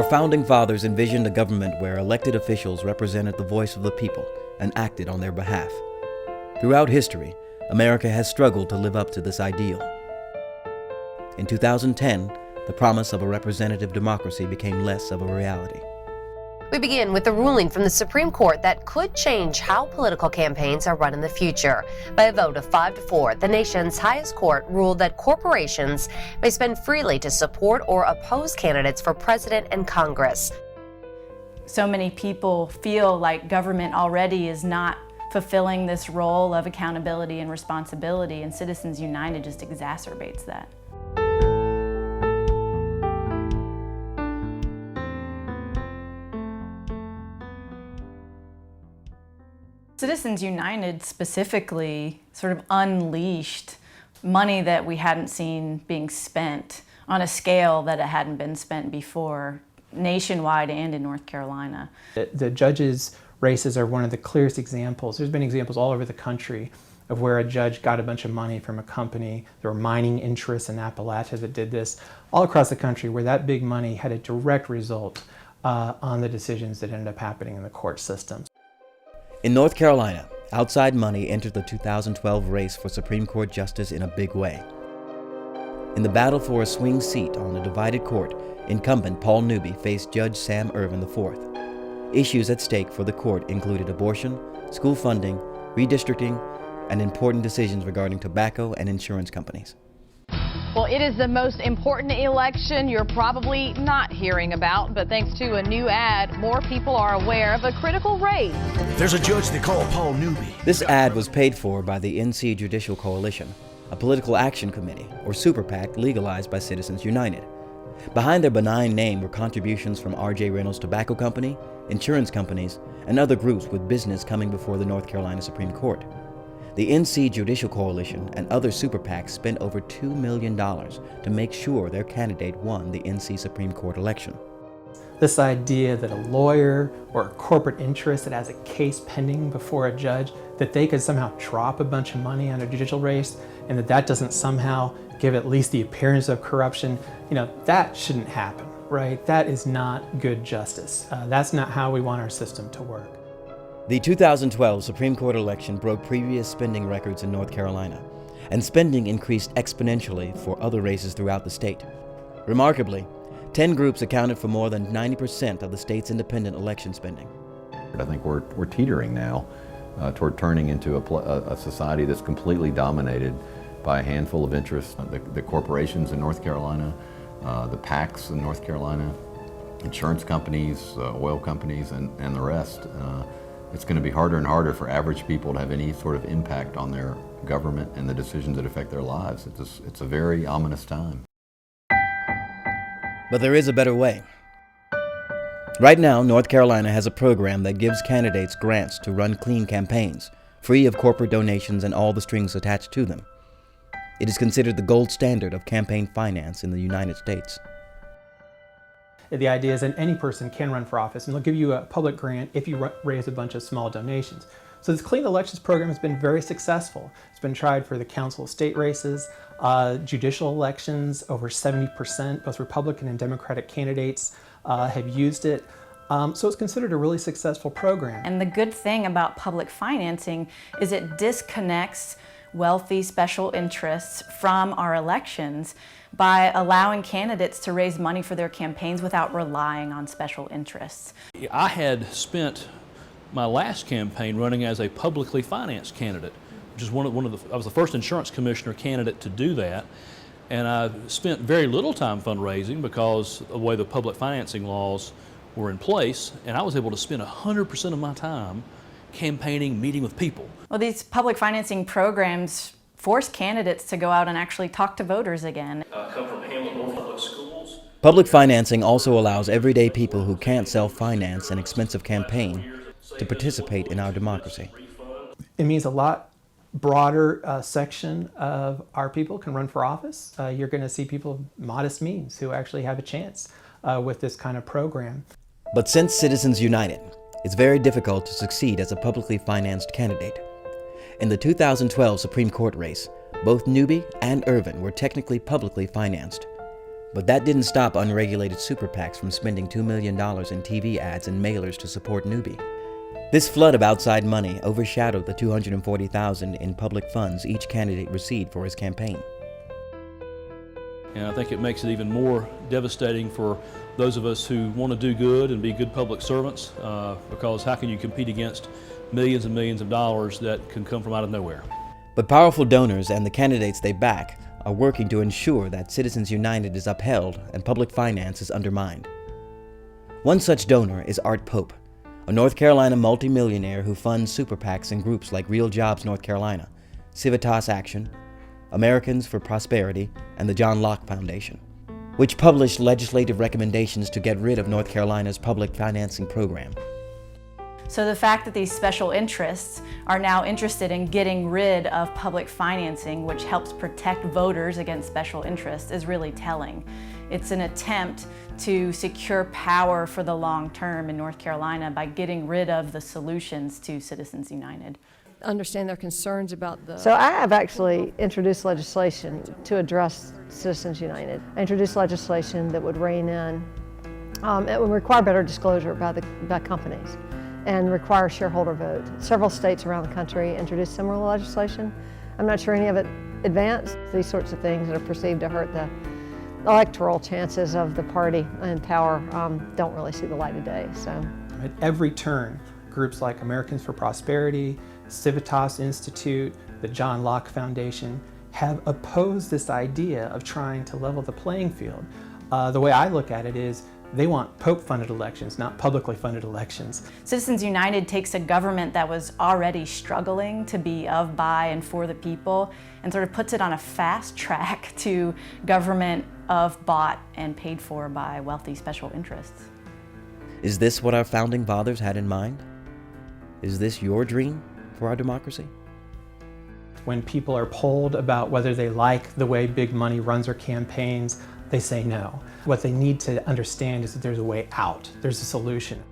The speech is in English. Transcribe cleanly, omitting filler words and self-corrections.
Our founding fathers envisioned a government where elected officials represented the voice of the people and acted on their behalf. Throughout history, America has struggled to live up to this ideal. In 2010, the promise of a representative democracy became less of a reality. We begin with the ruling from the Supreme Court that could change how political campaigns are run in the future. By a vote of 5-4, the nation's highest court ruled that corporations may spend freely to support or oppose candidates for president and Congress. So many people feel like government already is not fulfilling this role of accountability and responsibility, and Citizens United just exacerbates that. Citizens United specifically sort of unleashed money that we hadn't seen being spent on a scale that it hadn't been spent before, nationwide and in North Carolina. The judges' races are one of the clearest examples. There's been examples all over the country of where a judge got a bunch of money from a company. There were mining interests in Appalachia that did this, all across the country, where that big money had a direct result on the decisions that ended up happening in the court systems. In North Carolina, outside money entered the 2012 race for Supreme Court justice in a big way. In the battle for a swing seat on a divided court, incumbent Paul Newby faced Judge Sam Ervin IV. Issues at stake for the court included abortion, school funding, redistricting, and important decisions regarding tobacco and insurance companies. Well, it is the most important election you're probably not hearing about, but thanks to a new ad, more people are aware of a critical race. There's a judge they call Paul Newby. This ad was paid for by the NC Judicial Coalition, a political action committee, or super PAC legalized by Citizens United. Behind their benign name were contributions from R.J. Reynolds Tobacco Company, insurance companies, and other groups with business coming before the North Carolina Supreme Court. The NC Judicial Coalition and other super PACs spent over $2 million to make sure their candidate won the NC Supreme Court election. This idea that a lawyer or a corporate interest that has a case pending before a judge, that they could somehow drop a bunch of money on a judicial race, and that doesn't somehow give at least the appearance of corruption, that shouldn't happen, right? That is not good justice. That's not how we want our system to work. The 2012 Supreme Court election broke previous spending records in North Carolina, and spending increased exponentially for other races throughout the state. Remarkably, 10 groups accounted for more than 90% of the state's independent election spending. I think we're teetering now toward turning into a society that's completely dominated by a handful of interests. The corporations in North Carolina, the PACs in North Carolina, insurance companies, oil companies, and the rest. It's going to be harder and harder for average people to have any sort of impact on their government and the decisions that affect their lives. It's a very ominous time. But there is a better way. Right now, North Carolina has a program that gives candidates grants to run clean campaigns, free of corporate donations and all the strings attached to them. It is considered the gold standard of campaign finance in the United States. The idea is that any person can run for office, and they'll give you a public grant if you raise a bunch of small donations. So this Clean Elections program has been very successful. It's been tried for the Council of State races, judicial elections. Over 70%, both Republican and Democratic candidates have used it. So it's considered a really successful program. And the good thing about public financing is it disconnects wealthy special interests from our elections by allowing candidates to raise money for their campaigns without relying on special interests. I had spent my last campaign running as a publicly financed candidate, which is I was the first insurance commissioner candidate to do that, and I spent very little time fundraising because of the way the public financing laws were in place, and I was able to spend 100% of my time campaigning, meeting with people. Well, these public financing programs force candidates to go out and actually talk to voters again. I come from Hamlet North Public Schools. Public financing also allows everyday people who can't self-finance an expensive campaign to participate in our democracy. It means a lot broader section of our people can run for office. You're going to see people of modest means who actually have a chance with this kind of program. But since Citizens United, it's very difficult to succeed as a publicly financed candidate. In the 2012 Supreme Court race, both Newby and Ervin were technically publicly financed. But that didn't stop unregulated super PACs from spending $2 million in TV ads and mailers to support Newby. This flood of outside money overshadowed the $240,000 in public funds each candidate received for his campaign. And I think it makes it even more devastating for those of us who want to do good and be good public servants, because how can you compete against millions and millions of dollars that can come from out of nowhere? But powerful donors and the candidates they back are working to ensure that Citizens United is upheld and public finance is undermined. One such donor is Art Pope, a North Carolina multimillionaire who funds super PACs and groups like Real Jobs North Carolina, Civitas Action, Americans for Prosperity, and the John Locke Foundation, which published legislative recommendations to get rid of North Carolina's public financing program. So the fact that these special interests are now interested in getting rid of public financing, which helps protect voters against special interests, is really telling. It's an attempt to secure power for the long term in North Carolina by getting rid of the solutions to Citizens United. Understand their concerns about the... So I have actually introduced legislation to address Citizens United. I introduced legislation that would rein in, it would require better disclosure by companies and require a shareholder vote. Several states around the country introduced similar legislation. I'm not sure any of it advanced. These sorts of things that are perceived to hurt the electoral chances of the party in power don't really see the light of day. So At every turn, groups like Americans for Prosperity, Civitas Institute, the John Locke Foundation have opposed this idea of trying to level the playing field. The way I look at it is they want Pope-funded elections, not publicly funded elections. Citizens United takes a government that was already struggling to be of, by, and for the people and sort of puts it on a fast track to government of, bought, and paid for by wealthy special interests. Is this what our founding fathers had in mind? Is this your dream for our democracy? When people are polled about whether they like the way big money runs their campaigns, they say no. What they need to understand is that there's a way out, there's a solution.